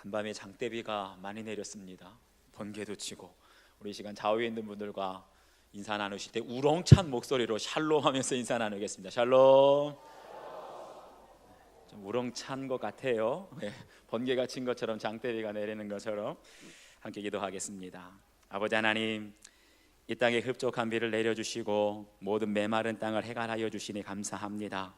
간밤에 장대비가 많이 내렸습니다. 번개도 치고 우리 이 시간 좌우에 있는 분들과 인사 나누실 때 우렁찬 목소리로 샬롬 하면서 인사 나누겠습니다. 샬롬. 좀 우렁찬 것 같아요. 번개가 친 것처럼 장대비가 내리는 것처럼 함께 기도하겠습니다. 아버지 하나님, 이 땅에 흡족한 비를 내려주시고 모든 메마른 땅을 해갈하여 주시니 감사합니다.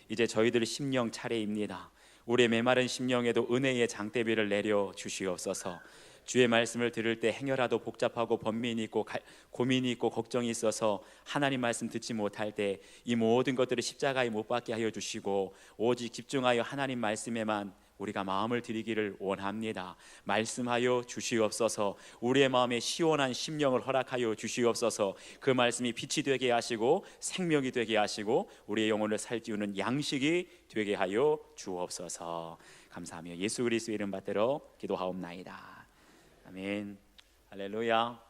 이제 저희들의 심령 차례입니다. 우리의 메마른 심령에도 은혜의 장대비를 내려 주시옵소서. 주의 말씀을 들을 때 행여라도 복잡하고 번민이 있고 고민이 있고 걱정이 있어서 하나님 말씀 듣지 못할 때 이 모든 것들을 십자가에 못 박게 하여 주시고 오직 집중하여 하나님 말씀에만 우리가 마음을 드리기를 원합니다. 말씀하여 주시옵소서. 우리의 마음에 시원한 심령을 허락하여 주시옵소서. 그 말씀이 빛이 되게 하시고 생명이 되게 하시고 우리의 영혼을 살찌우는 양식이 되게 하여 주옵소서. 감사하며 예수 그리스도의 이름 받들어 기도하옵나이다. 아멘. 할렐루야.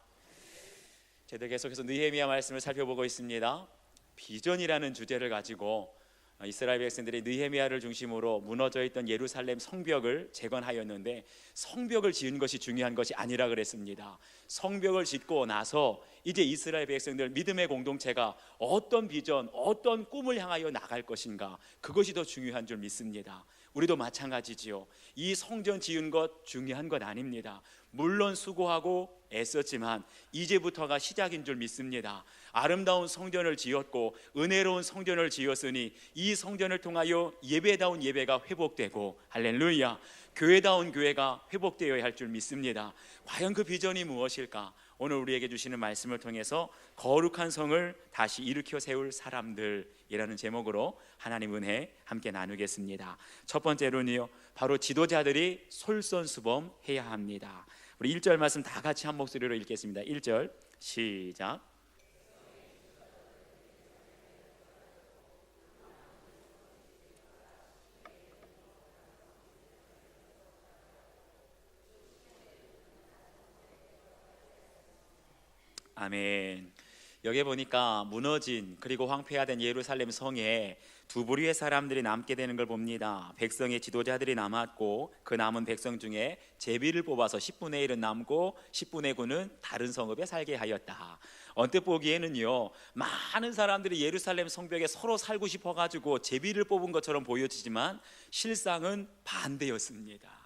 저희들 계속해서 느헤미야 말씀을 살펴보고 있습니다. 비전이라는 주제를 가지고 이스라엘 백성들이 느헤미야를 중심으로 무너져 있던 예루살렘 성벽을 재건하였는데, 성벽을 지은 것이 중요한 것이 아니라 그랬습니다. 성벽을 짓고 나서 이제 이스라엘 백성들 믿음의 공동체가 어떤 비전, 어떤 꿈을 향하여 나갈 것인가, 그것이 더 중요한 줄 믿습니다. 우리도 마찬가지지요. 이 성전 지은 것 중요한 것 아닙니다. 물론 수고하고 애썼지만 이제부터가 시작인 줄 믿습니다. 아름다운 성전을 지었고 은혜로운 성전을 지었으니 이 성전을 통하여 예배다운 예배가 회복되고, 할렐루야, 교회다운 교회가 회복되어야 할 줄 믿습니다. 과연 그 비전이 무엇일까? 오늘 우리에게 주시는 말씀을 통해서 거룩한 성을 다시 일으켜 세울 사람들이라는 제목으로 하나님 은혜 함께 나누겠습니다. 첫 번째로는요, 바로 지도자들이 솔선수범해야 합니다. 우리 1절 말씀 다 같이 한 목소리로 읽겠습니다. 1절 시작. 아멘. 여기 보니까 무너진 그리고 황폐화된 예루살렘 성에 두 부류의 사람들이 남게 되는 걸 봅니다. 백성의 지도자들이 남았고 그 남은 백성 중에 제비를 뽑아서 10분의 1은 남고 10분의 9는 다른 성읍에 살게 하였다. 언뜻 보기에는요, 많은 사람들이 예루살렘 성벽에 서로 살고 싶어가지고 제비를 뽑은 것처럼 보여지지만 실상은 반대였습니다.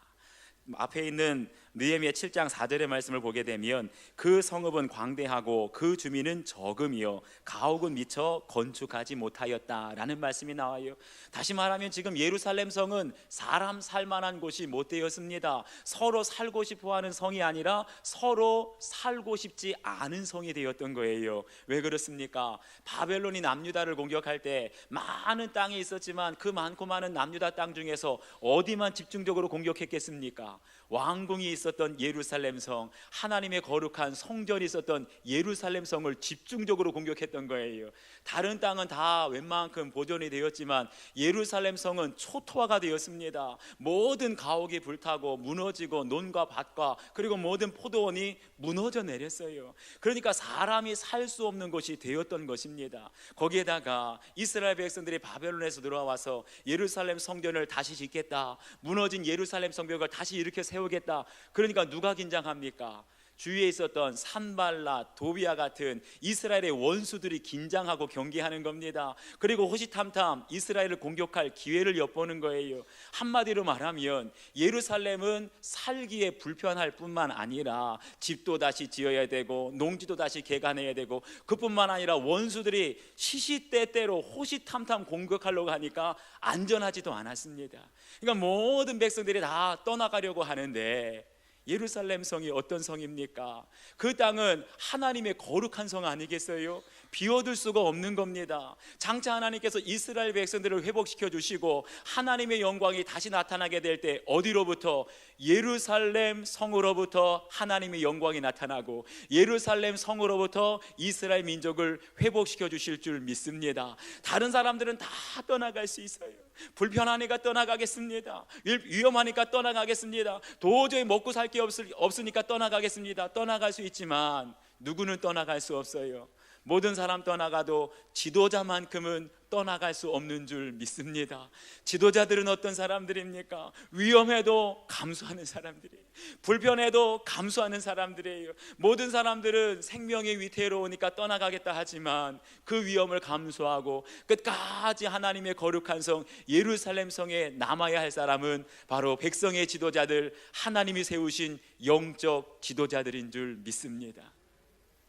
앞에 있는 느헤미야 7장 4절의 말씀을 보게 되면 그 성읍은 광대하고 그 주민은 적음이요 가옥은 미처 건축하지 못하였다라는 말씀이 나와요. 다시 말하면 지금 예루살렘 성은 사람 살만한 곳이 못 되었습니다. 서로 살고 싶어하는 성이 아니라 서로 살고 싶지 않은 성이 되었던 거예요. 왜 그렇습니까? 바벨론이 남유다를 공격할 때 많은 땅이 있었지만 그 많고 많은 남유다 땅 중에서 어디만 집중적으로 공격했겠습니까? 왕궁이 있었던 예루살렘 성, 하나님의 거룩한 성전이 있었던 예루살렘 성을 집중적으로 공격했던 거예요. 다른 땅은 다 웬만큼 보존이 되었지만 예루살렘 성은 초토화가 되었습니다. 모든 가옥이 불타고 무너지고 논과 밭과 그리고 모든 포도원이 무너져 내렸어요. 그러니까 사람이 살 수 없는 곳이 되었던 것입니다. 거기에다가 이스라엘 백성들이 바벨론에서 들어와서 예루살렘 성전을 다시 짓겠다, 무너진 예루살렘 성벽을 다시 일으켜 세우겠다. 그러니까 누가 긴장합니까? 주위에 있었던 산발랏, 도비아 같은 이스라엘의 원수들이 긴장하고 경계하는 겁니다. 그리고 호시탐탐 이스라엘을 공격할 기회를 엿보는 거예요. 한마디로 말하면 예루살렘은 살기에 불편할 뿐만 아니라 집도 다시 지어야 되고 농지도 다시 개간해야 되고, 그뿐만 아니라 원수들이 시시때때로 호시탐탐 공격하려고 하니까 안전하지도 않았습니다. 그러니까 모든 백성들이 다 떠나가려고 하는데 예루살렘 성이 어떤 성입니까? 그 땅은 하나님의 거룩한 성 아니겠어요? 비워둘 수가 없는 겁니다. 장차 하나님께서 이스라엘 백성들을 회복시켜 주시고 하나님의 영광이 다시 나타나게 될 때 어디로부터? 예루살렘 성으로부터 하나님의 영광이 나타나고 예루살렘 성으로부터 이스라엘 민족을 회복시켜 주실 줄 믿습니다. 다른 사람들은 다 떠나갈 수 있어요. 불편하니까 떠나가겠습니다. 위험하니까 떠나가겠습니다. 도저히 먹고 살 게 없으니까 떠나가겠습니다. 떠나갈 수 있지만 누구는 떠나갈 수 없어요. 모든 사람 떠나가도 지도자만큼은 떠나갈 수 없는 줄 믿습니다. 지도자들은 어떤 사람들입니까? 위험해도 감수하는 사람들이에요. 불편해도 감수하는 사람들이에요. 모든 사람들은 생명이 위태로우니까 떠나가겠다 하지만 그 위험을 감수하고 끝까지 하나님의 거룩한 성 예루살렘 성에 남아야 할 사람은 바로 백성의 지도자들, 하나님이 세우신 영적 지도자들인 줄 믿습니다.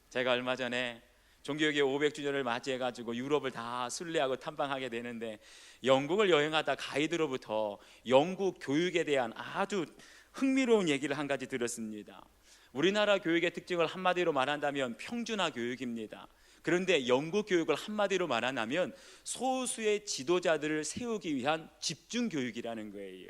제가 얼마 전에 종교개혁 500주년을 맞이해가지고 유럽을 다 순례하고 탐방하게 되는데, 영국을 여행하다 가이드로부터 영국 교육에 대한 아주 흥미로운 얘기를 한 가지 들었습니다. 우리나라 교육의 특징을 한마디로 말한다면 평준화 교육입니다. 그런데 영국 교육을 한마디로 말하자면 소수의 지도자들을 세우기 위한 집중 교육이라는 거예요.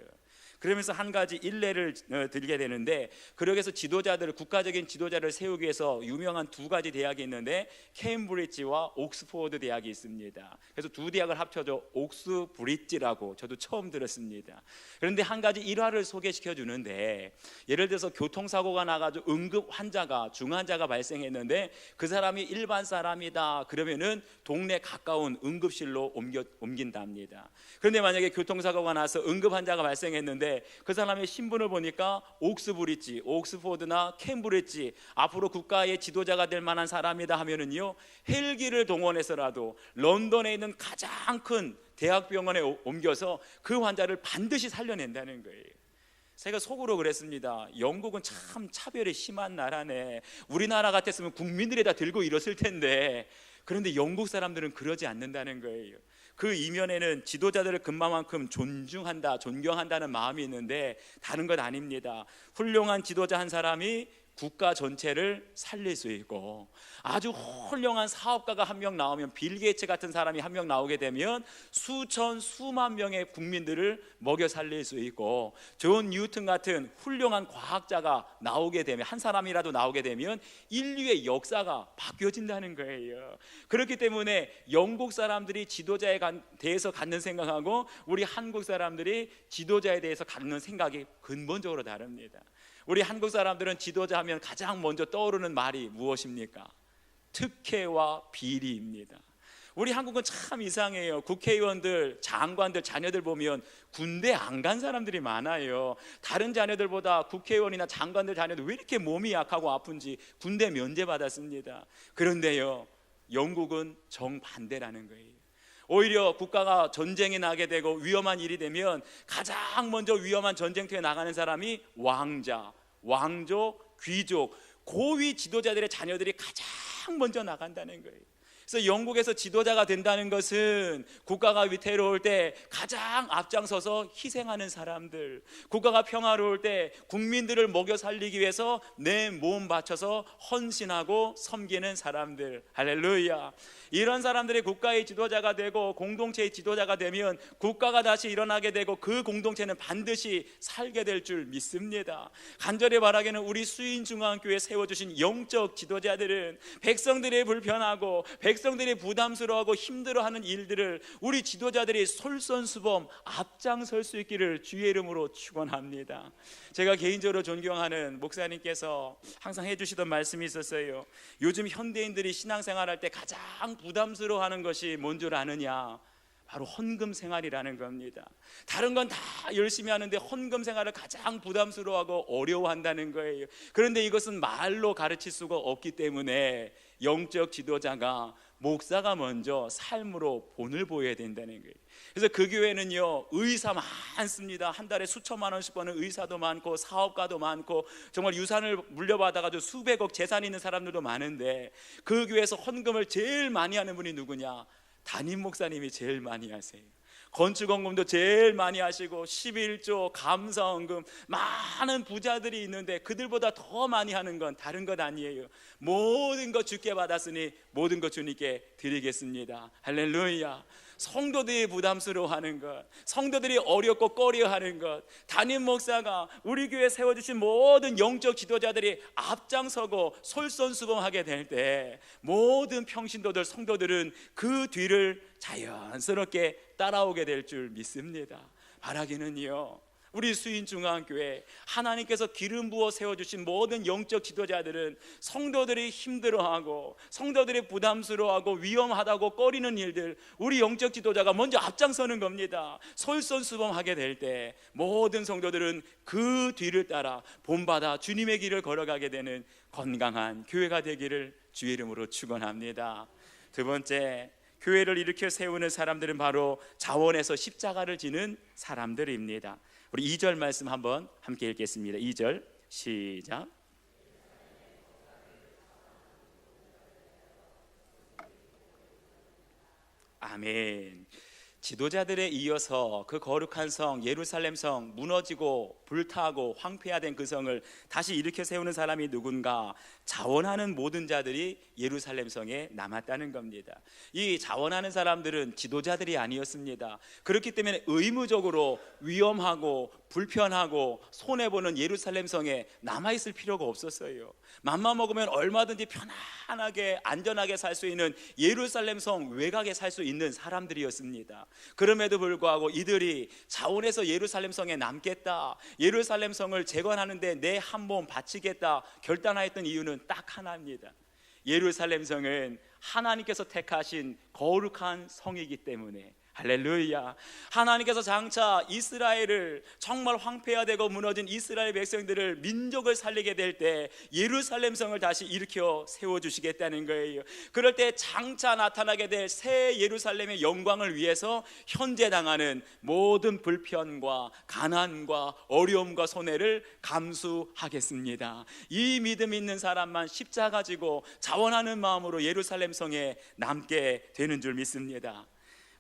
그러면서 한 가지 일례를 들게 되는데, 그러게서 지도자들을, 국가적인 지도자를 세우기 위해서 유명한 두 가지 대학이 있는데 케임브리지와 옥스포드 대학이 있습니다. 그래서 두 대학을 합쳐서 옥스브리지라고 저도 처음 들었습니다. 그런데 한 가지 일화를 소개시켜 주는데, 예를 들어서 교통사고가 나가지고 응급 환자가, 중환자가 발생했는데 그 사람이 일반 사람이다 그러면은 동네 가까운 응급실로 옮긴답니다. 그런데 만약에 교통사고가 나서 응급 환자가 발생했는데 그 사람의 신분을 보니까 옥스브리지, 옥스포드나 캠브리지, 앞으로 국가의 지도자가 될 만한 사람이다 하면은요, 헬기를 동원해서라도 런던에 있는 가장 큰 대학병원에 옮겨서 그 환자를 반드시 살려낸다는 거예요. 제가 속으로 그랬습니다. 영국은 참 차별이 심한 나라네. 우리나라 같았으면 국민들이 다 들고 일었을 텐데, 그런데 영국 사람들은 그러지 않는다는 거예요. 그 이면에는 지도자들을 그만큼 존중한다, 존경한다는 마음이 있는데 다른 것 아닙니다. 훌륭한 지도자 한 사람이 국가 전체를 살릴 수 있고, 아주 훌륭한 사업가가 한 명 나오면, 빌 게이츠 같은 사람이 한 명 나오게 되면 수천 수만 명의 국민들을 먹여 살릴 수 있고, 존 뉴턴 같은 훌륭한 과학자가 나오게 되면, 한 사람이라도 나오게 되면 인류의 역사가 바뀌어진다는 거예요. 그렇기 때문에 영국 사람들이 지도자에 대해서 갖는 생각하고 우리 한국 사람들이 지도자에 대해서 갖는 생각이 근본적으로 다릅니다. 우리 한국 사람들은 지도자 하면 가장 먼저 떠오르는 말이 무엇입니까? 특혜와 비리입니다. 우리 한국은 참 이상해요. 국회의원들, 장관들 자녀들 보면 군대 안 간 사람들이 많아요. 다른 자녀들보다 국회의원이나 장관들 자녀들 왜 이렇게 몸이 약하고 아픈지 군대 면제받았습니다. 그런데요, 영국은 정반대라는 거예요. 오히려 국가가 전쟁이 나게 되고 위험한 일이 되면 가장 먼저 위험한 전쟁터에 나가는 사람이 왕자, 왕족, 귀족, 고위 지도자들의 자녀들이 가장 먼저 나간다는 거예요. 그래서 영국에서 지도자가 된다는 것은 국가가 위태로울 때 가장 앞장서서 희생하는 사람들, 국가가 평화로울 때 국민들을 먹여 살리기 위해서 내 몸 바쳐서 헌신하고 섬기는 사람들. 할렐루야. 이런 사람들이 국가의 지도자가 되고 공동체의 지도자가 되면 국가가 다시 일어나게 되고 그 공동체는 반드시 살게 될 줄 믿습니다. 간절히 바라기는 우리 수인중앙교회에 세워주신 영적 지도자들은 백성들이 불편하고 백성들이 부담스러워하고 힘들어하는 일들을 우리 지도자들이 솔선수범 앞장설 수 있기를 주의 이름으로 축원합니다. 제가 개인적으로 존경하는 목사님께서 항상 해주시던 말씀이 있었어요. 요즘 현대인들이 신앙생활할 때 가장 부담스러워하는 것이 뭔 줄 아느냐? 바로 헌금 생활이라는 겁니다. 다른 건 다 열심히 하는데 헌금 생활을 가장 부담스러워하고 어려워한다는 거예요. 그런데 이것은 말로 가르칠 수가 없기 때문에 영적 지도자가, 목사가 먼저 삶으로 본을 보여야 된다는 거예요. 그래서 그 교회는요, 의사 많습니다. 한 달에 수천만 원씩 버는 의사도 많고 사업가도 많고 정말 유산을 물려받아가지고 수백억 재산이 있는 사람들도 많은데, 그 교회에서 헌금을 제일 많이 하는 분이 누구냐? 담임 목사님이 제일 많이 하세요. 건축원금도 제일 많이 하시고 11조 감사원금, 많은 부자들이 있는데 그들보다 더 많이 하는 건 다른 것 아니에요. 모든 것 주께 받았으니 모든 것 주님께 드리겠습니다. 할렐루야. 성도들이 부담스러워하는 것, 성도들이 어렵고 꺼려하는 것, 담임 목사가, 우리 교회에 세워주신 모든 영적 지도자들이 앞장서고 솔선수범하게 될 때 모든 평신도들, 성도들은 그 뒤를 자연스럽게 따라오게 될 줄 믿습니다. 바라기는요, 우리 수인중앙교회 하나님께서 기름 부어 세워주신 모든 영적 지도자들은 성도들이 힘들어하고 성도들이 부담스러워하고 위험하다고 꺼리는 일들, 우리 영적 지도자가 먼저 앞장서는 겁니다. 솔선수범하게 될 때 모든 성도들은 그 뒤를 따라 본받아 주님의 길을 걸어가게 되는 건강한 교회가 되기를 주의 이름으로 축원합니다. 두 번째, 교회를 일으켜 세우는 사람들은 바로 자원해서 십자가를 지는 사람들입니다. 우리 2절 말씀 한번 함께 읽겠습니다. 2절 시작. 아멘. 지도자들에 이어서 그 거룩한 성 예루살렘 성 무너지고 불타고 황폐화된 그 성을 다시 일으켜 세우는 사람이 누군가? 자원하는 모든 자들이 예루살렘 성에 남았다는 겁니다. 이 자원하는 사람들은 지도자들이 아니었습니다. 그렇기 때문에 의무적으로 위험하고 불편하고 손해보는 예루살렘 성에 남아있을 필요가 없었어요. 맘만 먹으면 얼마든지 편안하게 안전하게 살 수 있는 예루살렘 성 외곽에 살 수 있는 사람들이었습니다. 그럼에도 불구하고 이들이 자원해서 예루살렘 성에 남겠다, 예루살렘 성을 재건하는데 내 한 몸 바치겠다 결단하였던 이유는 딱 하나입니다. 예루살렘 성은 하나님께서 택하신 거룩한 성이기 때문에. 할렐루야. 하나님께서 장차 이스라엘을, 정말 황폐화되고 무너진 이스라엘 백성들을, 민족을 살리게 될 때 예루살렘 성을 다시 일으켜 세워주시겠다는 거예요. 그럴 때 장차 나타나게 될 새 예루살렘의 영광을 위해서 현재 당하는 모든 불편과 가난과 어려움과 손해를 감수하겠습니다. 이 믿음 있는 사람만 십자가 지고 자원하는 마음으로 예루살렘 성에 남게 되는 줄 믿습니다.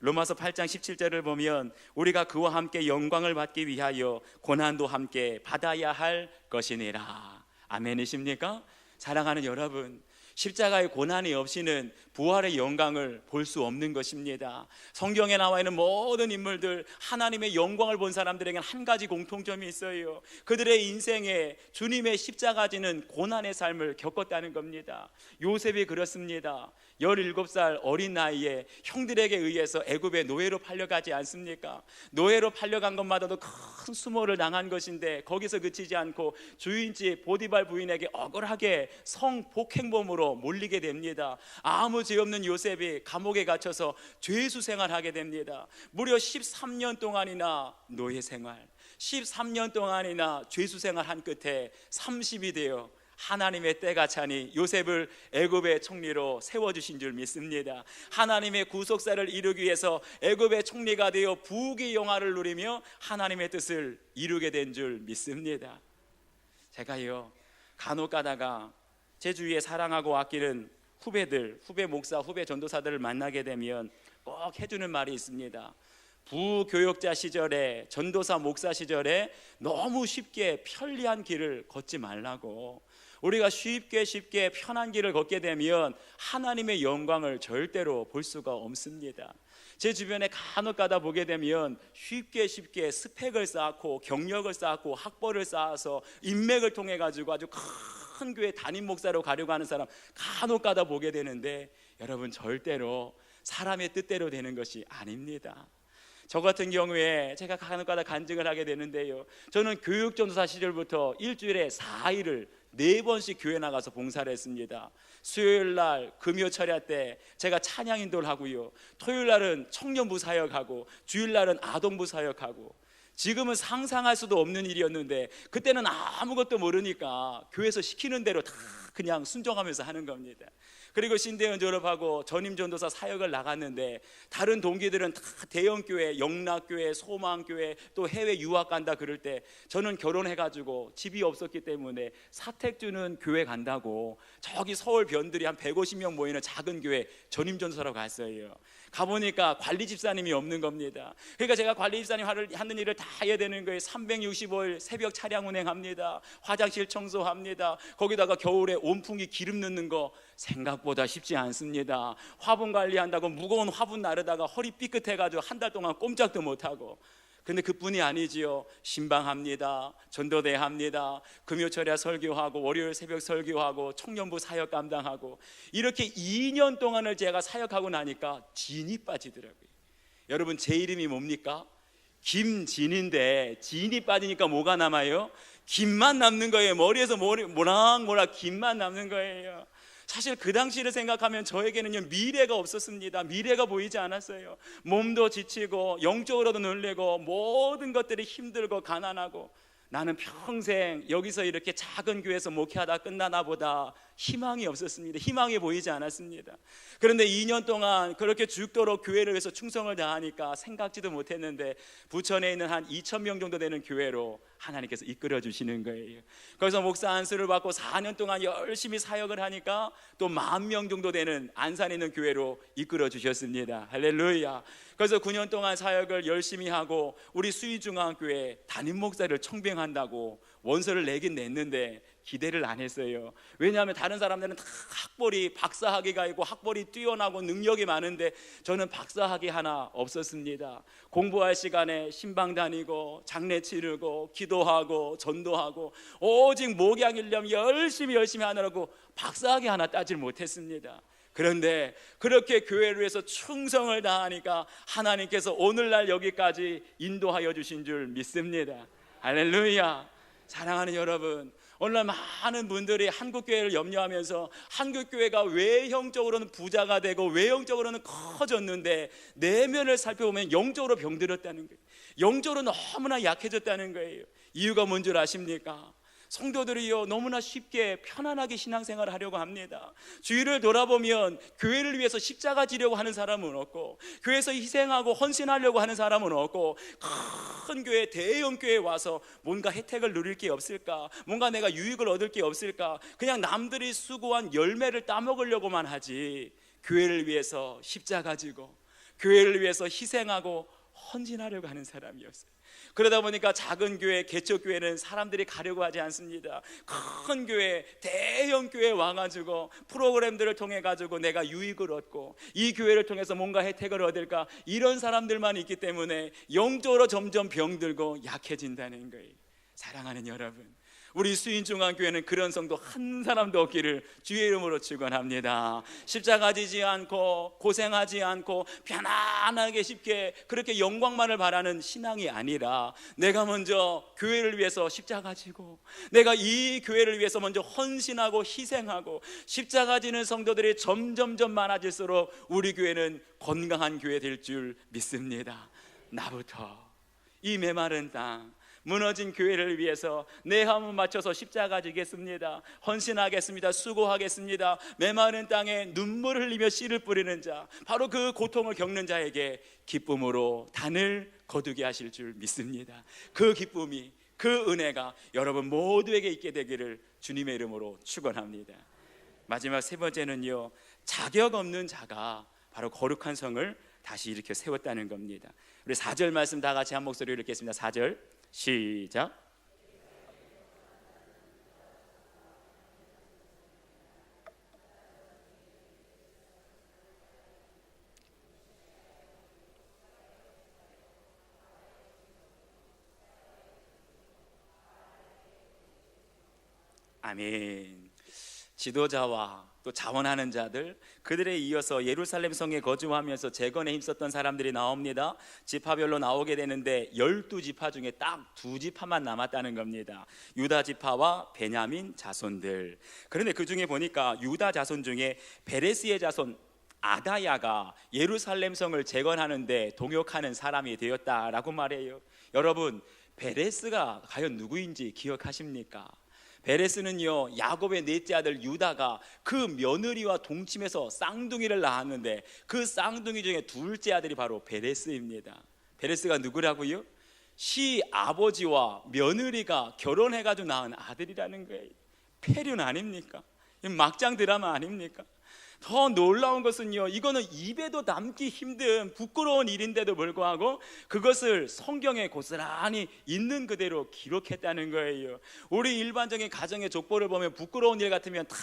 로마서 8장 17절을 보면 우리가 그와 함께 영광을 받기 위하여 고난도 함께 받아야 할 것이니라. 아멘이십니까? 사랑하는 여러분, 십자가의 고난이 없이는 부활의 영광을 볼 수 없는 것입니다. 성경에 나와 있는 모든 인물들, 하나님의 영광을 본 사람들에게는 한 가지 공통점이 있어요. 그들의 인생에 주님의 십자가 지는 고난의 삶을 겪었다는 겁니다. 요셉이 그렇습니다. 17살 어린 나이에 형들에게 의해서 애굽의 노예로 팔려가지 않습니까? 노예로 팔려간 것마다도 큰 수모를 당한 것인데 거기서 그치지 않고 주인집 보디발 부인에게 억울하게 성폭행범으로 몰리게 됩니다. 아무 죄 없는 요셉이 감옥에 갇혀서 죄수 생활하게 됩니다. 무려 13년 동안이나 노예 생활, 13년 동안이나 죄수 생활한 끝에 30이 되어 하나님의 때가 차니 요셉을 애굽의 총리로 세워주신 줄 믿습니다. 하나님의 구속사를 이루기 위해서 애굽의 총리가 되어 부귀 영화를 누리며 하나님의 뜻을 이루게 된 줄 믿습니다. 제가요, 간혹 가다가 제 주위에 사랑하고 아끼는 후배들, 후배 목사, 후배 전도사들을 만나게 되면 꼭 해주는 말이 있습니다. 부교역자 시절에, 전도사 목사 시절에 너무 쉽게 편리한 길을 걷지 말라고. 우리가 쉽게 편한 길을 걷게 되면 하나님의 영광을 절대로 볼 수가 없습니다. 제 주변에 간혹 가다 보게 되면 쉽게 스펙을 쌓고 경력을 쌓고 학벌을 쌓아서 인맥을 통해 가지고 아주 큰 교회 담임 목사로 가려고 하는 사람 간혹 가다 보게 되는데, 여러분, 절대로 사람의 뜻대로 되는 것이 아닙니다. 저 같은 경우에 제가 간혹 가다 간증을 하게 되는데요, 저는 교육전도사 시절부터 일주일에 4일을 4번씩 교회 나가서 봉사를 했습니다. 수요일날 금요 철야 때 제가 찬양 인도를 하고요, 토요일날은 청년부 사역하고 주일날은 아동부 사역하고. 지금은 상상할 수도 없는 일이었는데 그때는 아무것도 모르니까 교회에서 시키는 대로 다 그냥 순종하면서 하는 겁니다. 그리고 신대원 졸업하고 전임전도사 사역을 나갔는데 다른 동기들은 다 대형교회, 영락교회, 소망교회, 또 해외 유학 간다 그럴 때 저는 결혼해가지고 집이 없었기 때문에 사택주는 교회 간다고 저기 서울 변들이 한 150명 모이는 작은 교회 전임전도사로 갔어요. 가보니까 관리 집사님이 없는 겁니다. 그러니까 제가 관리 집사님 하는 일을 다 해야 되는 거예요. 365일 새벽 차량 운행합니다. 화장실 청소합니다. 거기다가 겨울에 온풍기 기름 넣는 거 생각보다 쉽지 않습니다. 화분 관리한다고 무거운 화분 나르다가 허리 삐끗해가지고 한 달 동안 꼼짝도 못하고. 근데 그뿐이 아니지요. 신방합니다. 전도대 합니다. 금요철야 설교하고 월요일 새벽 설교하고 청년부 사역 감당하고. 이렇게 2년 동안을 제가 사역하고 나니까 진이 빠지더라고요. 여러분, 제 이름이 뭡니까? 김진인데 진이 빠지니까 뭐가 남아요? 김만 남는 거예요. 머리에서 모락모락 김만 남는 거예요. 사실 그 당시를 생각하면 저에게는요, 미래가 없었습니다. 미래가 보이지 않았어요. 몸도 지치고 영적으로도 눌리고 모든 것들이 힘들고 가난하고, 나는 평생 여기서 이렇게 작은 교회에서 목회하다 끝나나 보다 희망이 없었습니다. 희망이 보이지 않았습니다. 그런데 2년 동안 그렇게 죽도록 교회를 위해서 충성을 다하니까 생각지도 못했는데 부천에 있는 한 2,000명 정도 되는 교회로 하나님께서 이끌어 주시는 거예요. 거기서 목사 안수를 받고 4년 동안 열심히 사역을 하니까 또 10,000명 정도 되는 안산에 있는 교회로 이끌어 주셨습니다. 할렐루야. 그래서 9년 동안 사역을 열심히 하고 우리 수의중앙교회 담임 목사를 청빙한다고 원서를 내긴 냈는데 기대를 안 했어요. 왜냐하면 다른 사람들은 다 학벌이 박사학위가 있고 학벌이 뛰어나고 능력이 많은데 저는 박사학위 하나 없었습니다. 공부할 시간에 신방 다니고 장례 치르고 기도하고 전도하고 오직 목양 일념 열심히 하느라고 박사학위 하나 따질 못했습니다. 그런데 그렇게 교회를 위해서 충성을 다하니까 하나님께서 오늘날 여기까지 인도하여 주신 줄 믿습니다. 할렐루야. 사랑하는 여러분, 오늘날 많은 분들이 한국교회를 염려하면서 한국교회가 외형적으로는 부자가 되고 외형적으로는 커졌는데 내면을 살펴보면 영적으로 병들었다는 거예요. 영적으로 너무나 약해졌다는 거예요. 이유가 뭔 줄 아십니까? 성도들이요, 너무나 쉽게 편안하게 신앙생활을 하려고 합니다. 주위를 돌아보면 교회를 위해서 십자가 지려고 하는 사람은 없고, 교회에서 희생하고 헌신하려고 하는 사람은 없고, 큰 교회, 대형 교회에 와서 뭔가 혜택을 누릴 게 없을까, 뭔가 내가 유익을 얻을 게 없을까, 그냥 남들이 수고한 열매를 따먹으려고만 하지 교회를 위해서 십자가 지고 교회를 위해서 희생하고 헌신하려고 하는 사람이 없어요. 그러다 보니까 작은 교회, 개척교회는 사람들이 가려고 하지 않습니다. 큰 교회, 대형 교회에 와가지고 프로그램들을 통해 가지고 내가 유익을 얻고 이 교회를 통해서 뭔가 혜택을 얻을까, 이런 사람들만 있기 때문에 영적으로 점점 병들고 약해진다는 거예요. 사랑하는 여러분, 우리 수인중앙교회는 그런 성도 한 사람도 없기를 주의 이름으로 축원합니다. 십자가 지지 않고 고생하지 않고 편안하게 쉽게 그렇게 영광만을 바라는 신앙이 아니라, 내가 먼저 교회를 위해서 십자가 지고 내가 이 교회를 위해서 먼저 헌신하고 희생하고 십자가 지는 성도들이 점점점 많아질수록 우리 교회는 건강한 교회 될 줄 믿습니다. 나부터 이 메마른 땅, 무너진 교회를 위해서 내 한번 맞춰서 십자가 지겠습니다. 헌신하겠습니다. 수고하겠습니다. 메마른 땅에 눈물을 흘리며 씨를 뿌리는 자, 바로 그 고통을 겪는 자에게 기쁨으로 단을 거두게 하실 줄 믿습니다. 그 기쁨이, 그 은혜가 여러분 모두에게 있게 되기를 주님의 이름으로 축원합니다. 마지막 세 번째는요, 자격 없는 자가 바로 거룩한 성을 다시 이렇게 세웠다는 겁니다. 우리 4절 말씀 다 같이 한 목소리로 읽겠습니다. 4절 시작. 아멘. 지도자와 또 자원하는 자들, 그들에 이어서 예루살렘 성에 거주하면서 재건에 힘썼던 사람들이 나옵니다. 지파별로 나오게 되는데 12지파 중에 딱 2지파만 남았다는 겁니다. 유다 지파와 베냐민 자손들. 그런데 그 중에 보니까 유다 자손 중에 베레스의 자손 아다야가 예루살렘 성을 재건하는데 동역하는 사람이 되었다라고 말해요. 여러분, 베레스가 과연 누구인지 기억하십니까? 베레스는요, 야곱의 넷째 아들 유다가 그 며느리와 동침해서 쌍둥이를 낳았는데 그 쌍둥이 중에 둘째 아들이 바로 베레스입니다. 베레스가 누구라고요? 시아버지와 며느리가 결혼해가지고 낳은 아들이라는 거예요. 폐륜 아닙니까? 막장 드라마 아닙니까? 더 놀라운 것은요, 이거는 입에도 담기 힘든 부끄러운 일인데도 불구하고 그것을 성경에 고스란히 있는 그대로 기록했다는 거예요. 우리 일반적인 가정의 족보를 보면 부끄러운 일 같으면 다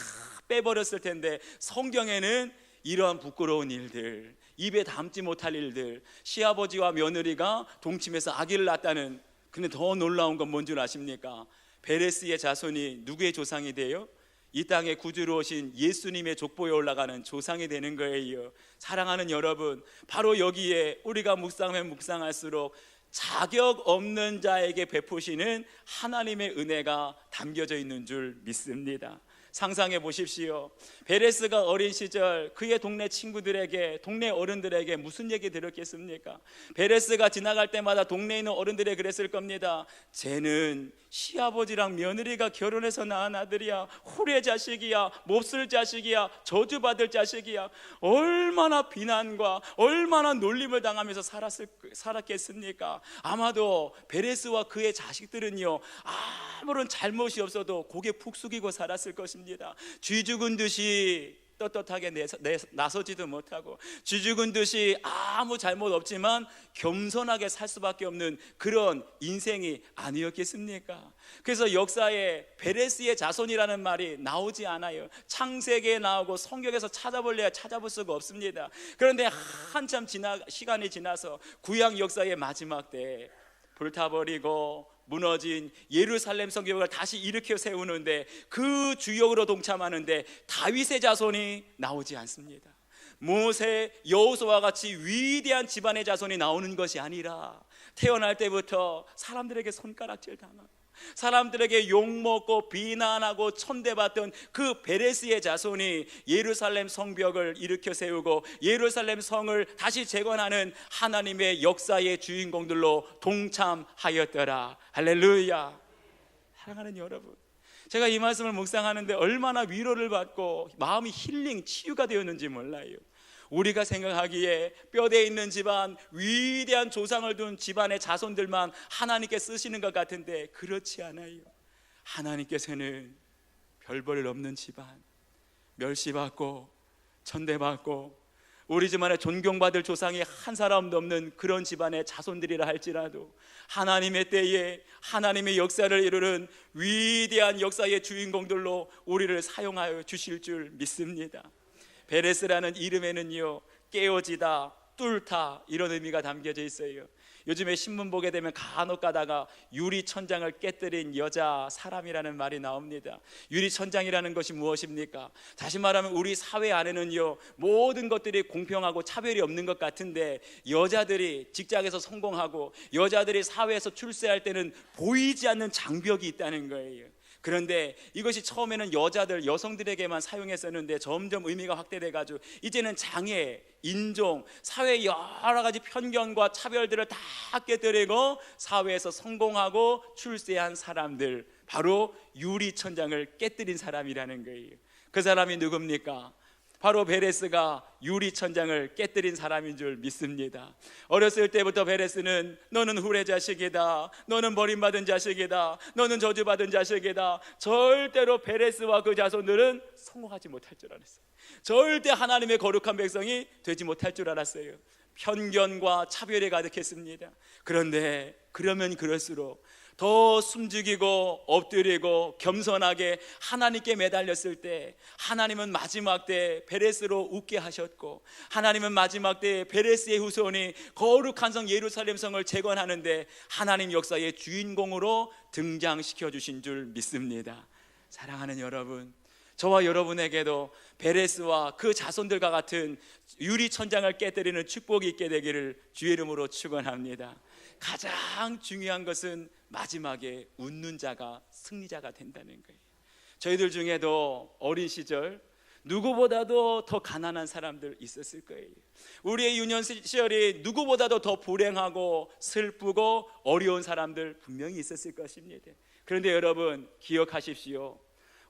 빼버렸을 텐데, 성경에는 이러한 부끄러운 일들, 입에 담지 못할 일들, 시아버지와 며느리가 동침해서 아기를 낳았다는. 근데 더 놀라운 건 뭔 줄 아십니까? 베레스의 자손이 누구의 조상이 돼요? 이 땅에 구주로 오신 예수님의 족보에 올라가는 조상이 되는 거예요. 사랑하는 여러분, 바로 여기에 우리가 묵상하면 묵상할수록 자격 없는 자에게 베푸시는 하나님의 은혜가 담겨져 있는 줄 믿습니다. 상상해 보십시오. 베레스가 어린 시절 그의 동네 친구들에게, 동네 어른들에게 무슨 얘기 들었겠습니까? 베레스가 지나갈 때마다 동네에 있는 어른들이 그랬을 겁니다. 쟤는 시아버지랑 며느리가 결혼해서 낳은 아들이야, 후레 자식이야, 몹쓸 자식이야, 저주받을 자식이야. 얼마나 비난과 얼마나 놀림을 당하면서 살았겠습니까? 아마도 베레스와 그의 자식들은요, 아무런 잘못이 없어도 고개 푹 숙이고 살았을 것입니다. 쥐 죽은 듯이 떳떳하게 나서지도 못하고, 쥐 죽은 듯이 아무 잘못 없지만 겸손하게 살 수밖에 없는 그런 인생이 아니었겠습니까? 그래서 역사에 베레스의 자손이라는 말이 나오지 않아요. 창세기에 나오고 성경에서 찾아볼래야 찾아볼 수가 없습니다. 그런데 한참 시간이 지나서 구약 역사의 마지막 때에 불타버리고 무너진 예루살렘 성벽을 다시 일으켜 세우는데 그 주역으로 동참하는데 다윗의 자손이 나오지 않습니다. 모세, 여호수아와 같이 위대한 집안의 자손이 나오는 것이 아니라 태어날 때부터 사람들에게 손가락질 당하고 사람들에게 욕먹고 비난하고 천대받던 그 베레스의 자손이 예루살렘 성벽을 일으켜 세우고 예루살렘 성을 다시 재건하는 하나님의 역사의 주인공들로 동참하였더라. 할렐루야. 사랑하는 여러분, 제가 이 말씀을 묵상하는데 얼마나 위로를 받고 마음이 힐링, 치유가 되었는지 몰라요. 우리가 생각하기에 뼈대 있는 집안, 위대한 조상을 둔 집안의 자손들만 하나님께 쓰시는 것 같은데 그렇지 않아요. 하나님께서는 별볼일 없는 집안, 멸시받고 천대받고 우리 집안에 존경받을 조상이 한 사람도 없는 그런 집안의 자손들이라 할지라도 하나님의 때에 하나님의 역사를 이루는 위대한 역사의 주인공들로 우리를 사용하여 주실 줄 믿습니다. 베레스라는 이름에는요, 깨어지다, 뚫다 이런 의미가 담겨져 있어요. 요즘에 신문 보게 되면 간혹 가다가 유리천장을 깨뜨린 여자 사람이라는 말이 나옵니다. 유리천장이라는 것이 무엇입니까? 다시 말하면 우리 사회 안에는요, 모든 것들이 공평하고 차별이 없는 것 같은데 여자들이 직장에서 성공하고 여자들이 사회에서 출세할 때는 보이지 않는 장벽이 있다는 거예요. 그런데 이것이 처음에는 여성들에게만 사용했었는데 점점 의미가 확대돼가지고 이제는 장애, 인종, 사회의 여러 가지 편견과 차별들을 다 깨뜨리고 사회에서 성공하고 출세한 사람들, 바로 유리천장을 깨뜨린 사람이라는 거예요. 그 사람이 누굽니까? 바로 베레스가 유리천장을 깨뜨린 사람인 줄 믿습니다. 어렸을 때부터 베레스는 너는 후레 자식이다, 너는 버림받은 자식이다, 너는 저주받은 자식이다, 절대로 베레스와 그 자손들은 성공하지 못할 줄 알았어요. 절대 하나님의 거룩한 백성이 되지 못할 줄 알았어요. 편견과 차별이 가득했습니다. 그런데 그러면 그럴수록 더 숨죽이고 엎드리고 겸손하게 하나님께 매달렸을 때 하나님은 마지막 때 베레스로 웃게 하셨고, 하나님은 마지막 때 베레스의 후손이 거룩한 성 예루살렘 성을 재건하는데 하나님 역사의 주인공으로 등장시켜 주신 줄 믿습니다. 사랑하는 여러분, 저와 여러분에게도 베레스와 그 자손들과 같은 유리천장을 깨뜨리는 축복이 있게 되기를 주의 이름으로 축원합니다. 가장 중요한 것은 마지막에 웃는 자가 승리자가 된다는 거예요. 저희들 중에도 어린 시절 누구보다도 더 가난한 사람들 있었을 거예요. 우리의 유년 시절이 누구보다도 더 불행하고 슬프고 어려운 사람들 분명히 있었을 것입니다. 그런데 여러분 기억하십시오.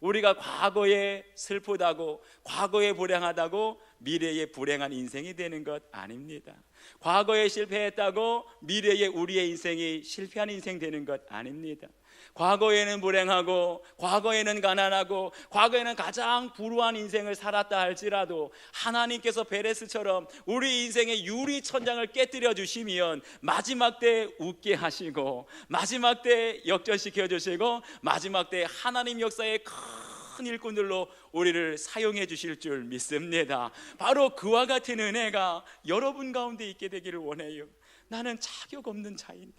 우리가 과거에 슬프다고, 과거에 불행하다고 미래에 불행한 인생이 되는 것 아닙니다. 과거에 실패했다고 미래에 우리의 인생이 실패한 인생 되는 것 아닙니다. 과거에는 불행하고, 과거에는 가난하고, 과거에는 가장 불우한 인생을 살았다 할지라도 하나님께서 베레스처럼 우리 인생의 유리천장을 깨뜨려 주시면 마지막 때 웃게 하시고, 마지막 때 역전시켜 주시고, 마지막 때 하나님 역사의 큰 일꾼들로 우리를 사용해 주실 줄 믿습니다. 바로 그와 같은 은혜가 여러분 가운데 있게 되기를 원해요. 나는 자격 없는 자인데,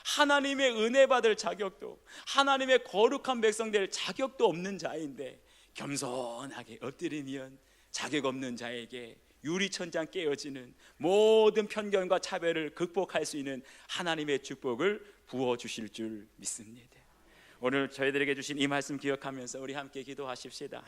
하나님의 은혜 받을 자격도, 하나님의 거룩한 백성 될 자격도 없는 자인데 겸손하게 엎드리면 자격 없는 자에게 유리천장 깨어지는 모든 편견과 차별을 극복할 수 있는 하나님의 축복을 부어주실 줄 믿습니다. 오늘 저희들에게 주신 이 말씀 기억하면서 우리 함께 기도하십시다.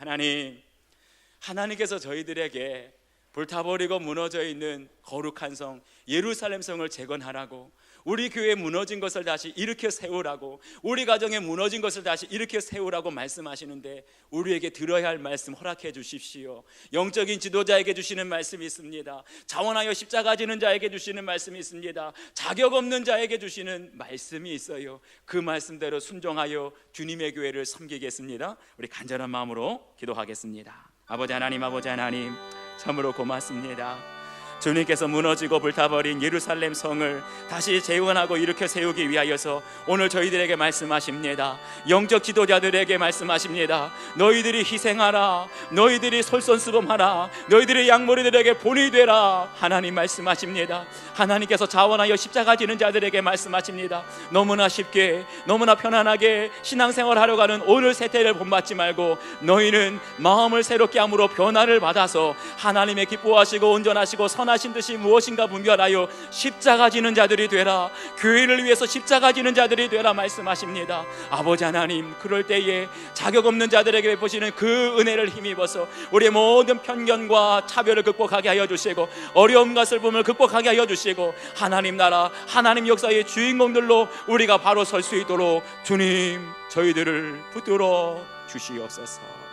하나님께서 저희들에게 불타버리고 무너져 있는 거룩한 성 예루살렘 성을 재건하라고, 우리 교회에 무너진 것을 다시 일으켜 세우라고, 우리 가정에 무너진 것을 다시 일으켜 세우라고 말씀하시는데, 우리에게 들어야 할 말씀 허락해 주십시오. 영적인 지도자에게 주시는 말씀이 있습니다. 자원하여 십자가 지는 자에게 주시는 말씀이 있습니다. 자격 없는 자에게 주시는 말씀이 있어요. 그 말씀대로 순종하여 주님의 교회를 섬기겠습니다. 우리 간절한 마음으로 기도하겠습니다. 아버지 하나님, 참으로 고맙습니다. 주님께서 무너지고 불타버린 예루살렘 성을 다시 재건하고 일으켜 세우기 위하여서 오늘 저희들에게 말씀하십니다. 영적 지도자들에게 말씀하십니다. 너희들이 희생하라, 너희들이 솔선수범하라, 너희들의 양머리들에게 본이 되라. 하나님 말씀하십니다. 하나님께서 자원하여 십자가 지는 자들에게 말씀하십니다. 너무나 쉽게, 너무나 편안하게 신앙생활 하려고 하는 오늘 세대를 본받지 말고, 너희는 마음을 새롭게 함으로 변화를 받아서 하나님의 기뻐하시고 온전하시고 선하신 뜻이 무엇인가 분별하여 십자가 지는 자들이 되라, 교회를 위해서 십자가 지는 자들이 되라 말씀하십니다. 아버지 하나님, 그럴 때에 자격 없는 자들에게 베푸시는 그 은혜를 힘입어서 우리의 모든 편견과 차별을 극복하게 하여 주시고, 어려움과 슬픔을 극복하게 하여 주시고, 하나님 나라, 하나님 역사의 주인공들로 우리가 바로 설 수 있도록 주님 저희들을 붙들어 주시옵소서.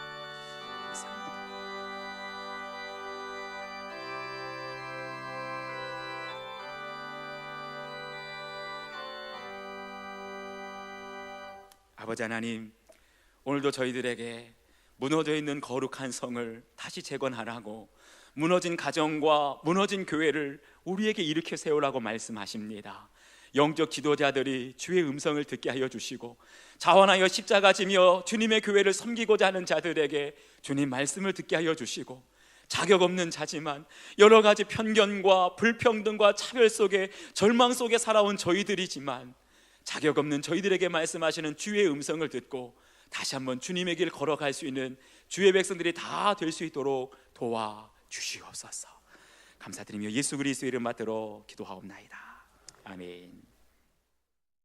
아버지 하나님, 오늘도 저희들에게 무너져 있는 거룩한 성을 다시 재건하라고, 무너진 가정과 무너진 교회를 우리에게 일으켜 세우라고 말씀하십니다. 영적 지도자들이 주의 음성을 듣게 하여 주시고, 자원하여 십자가 지며 주님의 교회를 섬기고자 하는 자들에게 주님 말씀을 듣게 하여 주시고, 자격 없는 자지만 여러 가지 편견과 불평등과 차별 속에 절망 속에 살아온 저희들이지만, 자격 없는 저희들에게 말씀하시는 주의 음성을 듣고 다시 한번 주님의 길 걸어갈 수 있는 주의 백성들이 다 될 수 있도록 도와주시옵소서. 감사드리며 예수 그리스도의 이름 받들어 기도하옵나이다. 아멘.